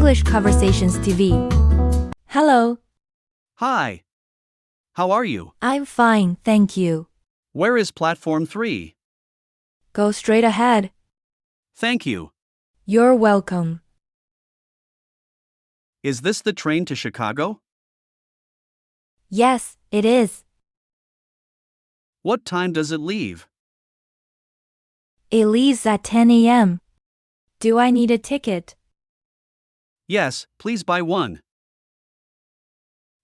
English Conversations TV. Hello. Hi. How are you? I'm fine, thank you. Where is platform 3? Go straight ahead. Thank you. You're welcome. Is this the train to Chicago? Yes, it is. What time does it leave? It leaves at 10 a.m. Do I need a ticket? Yes, please buy one.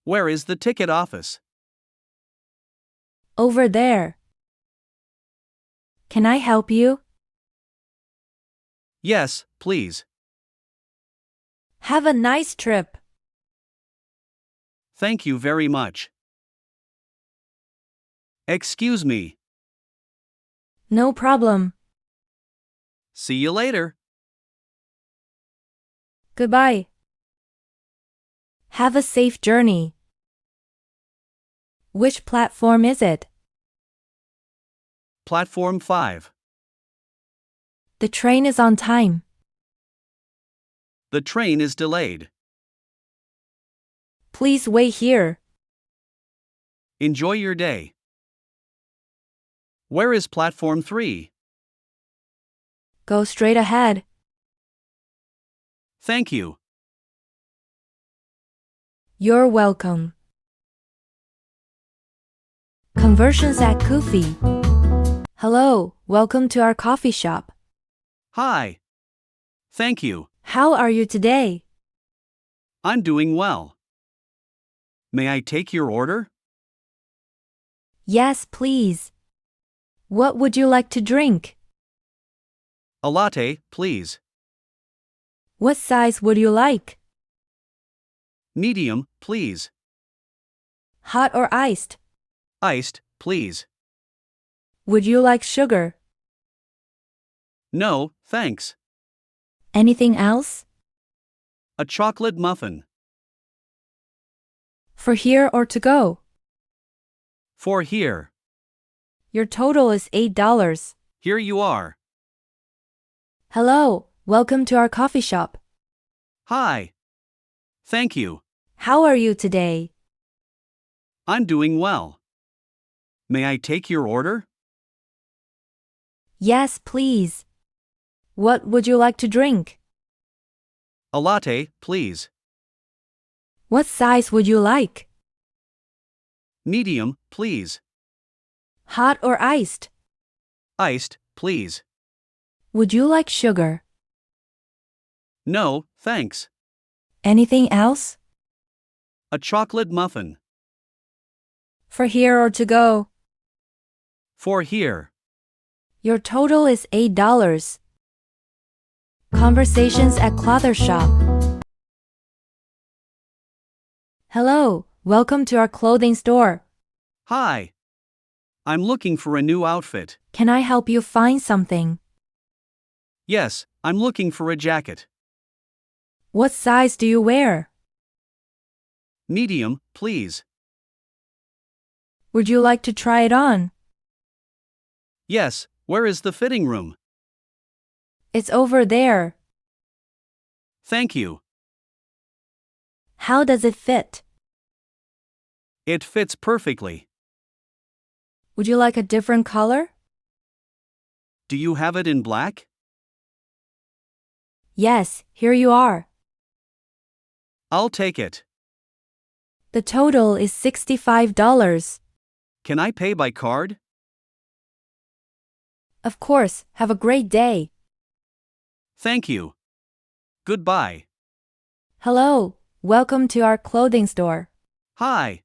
Where is the ticket office? Over there. Can I help you? Yes, please. Have a nice trip. Thank you very much. Excuse me. No problem. See you later. Goodbye. Have a safe journey. Which platform is it? Platform 5. The train is on time. The train is delayed. Please wait here. Enjoy your day. Where is platform 3? Go straight ahead. Thank you. You're welcome. Conversions at Kufi. Hello, welcome to our coffee shop. Hi. Thank you. How are you today? I'm doing well. May I take your order? Yes, please. What would you like to drink? A latte, please. What size would you like? Medium, please. Hot or iced? Iced, please. Would you like sugar? No, thanks. Anything else? A chocolate muffin. For here or to go? For here. Your total is $8. Here you are. Hello, welcome to our coffee shop. Hi. Thank you. How are you today? I'm doing well. May I take your order? Yes, please. What would you like to drink? A latte, please. What size would you like? Medium, please. Hot or iced? Iced, please. Would you like sugar? No, thanks. Anything else? A chocolate muffin. For here or to go? For here. Your total is $8. Conversations at Clother Shop. Hello, welcome to our clothing store. Hi. I'm looking for a new outfit. Can I help you find something? Yes, I'm looking for a jacket. What size do you wear? Medium, please. Would you like to try it on? Yes, where is the fitting room? It's over there. Thank you. How does it fit? It fits perfectly. Would you like a different color? Do you have it in black? Yes, here you are. I'll take it. The total is $65. Can I pay by card? Of course, have a great day. Thank you. Goodbye. Hello, welcome to our clothing store. Hi.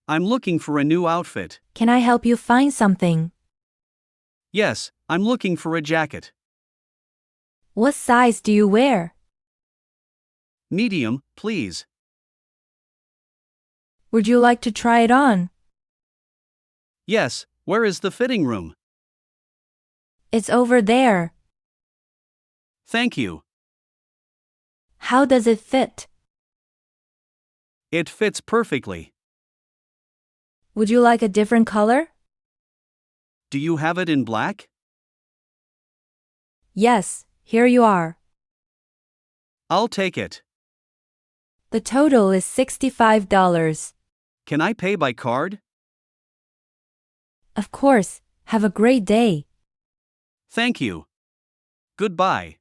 I'm looking for a new outfit. Can I help you find something? Yes, I'm looking for a jacket. What size do you wear? Medium, please. Would you like to try it on? Yes, where is the fitting room? It's over there. Thank you. How does it fit? It fits perfectly. Would you like a different color? Do you have it in black? Yes, here you are. I'll take it. The total is $65. Can I pay by card? Of course. Have a great day. Thank you. Goodbye.